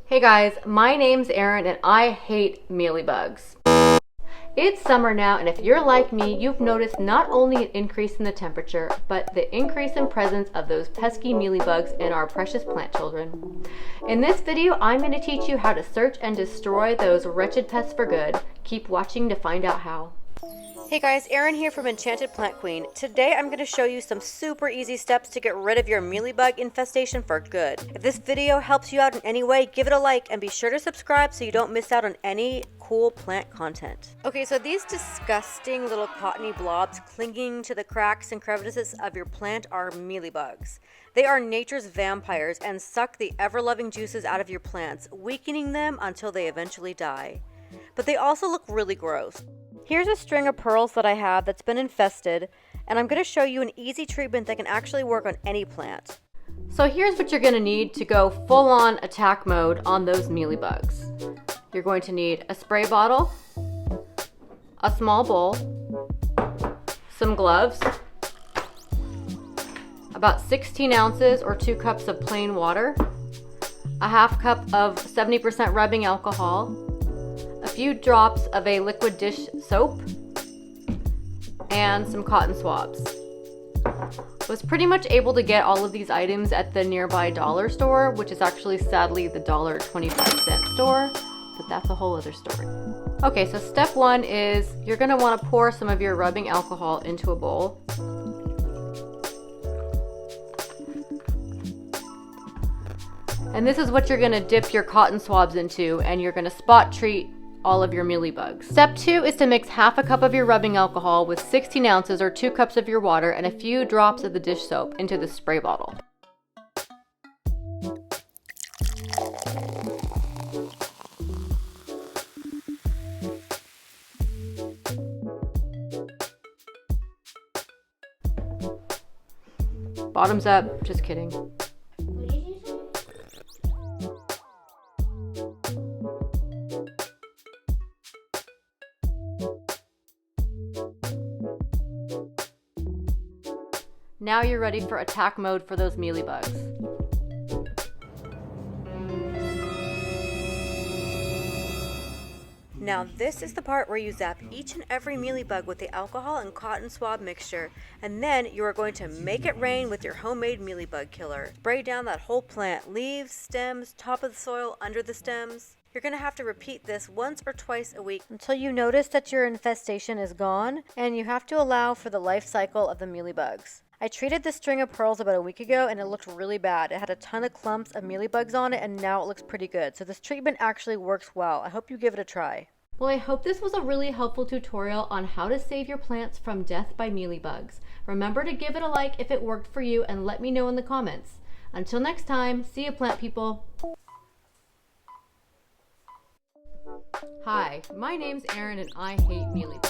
Hey guys, my name's Erin and I hate mealybugs. It's summer now, and if you're like me, you've noticed not only an increase in the temperature, but the increase in presence of those pesky mealybugs in our precious plant children. In this video, I'm going to teach you how to search and destroy those wretched pests for good. Keep watching to find out how. Hey guys, Erin here from Enchanted Plant Queen. Today I'm going to show you some super easy steps to get rid of your mealybug infestation for good. If this video helps you out in any way, give it a like and be sure to subscribe so you don't miss out on any cool plant content. Okay, so these disgusting little cottony blobs clinging to the cracks and crevices of your plant are mealybugs. They are nature's vampires and suck the ever-loving juices out of your plants, weakening them until they eventually die. But they also look really gross. Here's a string of pearls that I have that's been infested, and I'm going to show you an easy treatment that can actually work on any plant. So here's what you're going to need to go full-on attack mode on those mealybugs. You're going to need a spray bottle, a small bowl, some gloves, about 16 ounces or 2 cups of plain water, a half cup of 70% rubbing alcohol, a few drops of a liquid dish soap, and some cotton swabs. Was pretty much able to get all of these items at the nearby dollar store, which is actually sadly the $1.25 store, but that's a whole other story. Okay, so step one is you're gonna wanna pour some of your rubbing alcohol into a bowl. And this is what you're gonna dip your cotton swabs into, and you're gonna spot treat all of your mealybugs. Step 2 is to mix half a cup of your rubbing alcohol with 16 ounces or 2 cups of your water and a few drops of the dish soap into the spray bottle. Bottoms up, just kidding. Now you're ready for attack mode for those mealybugs. Now this is the part where you zap each and every mealybug with the alcohol and cotton swab mixture, and then you are going to make it rain with your homemade mealybug killer. Spray down that whole plant, leaves, stems, top of the soil, under the stems. You're going to have to repeat this once or twice a week until you notice that your infestation is gone, and you have to allow for the life cycle of the mealybugs. I treated this string of pearls about a week ago and it looked really bad. It had a ton of clumps of mealybugs on it and now it looks pretty good. So this treatment actually works well. I hope you give it a try. Well, I hope this was a really helpful tutorial on how to save your plants from death by mealybugs. Remember to give it a like if it worked for you and let me know in the comments. Until next time, see you plant people. Hi, my name's Erin and I hate mealybugs.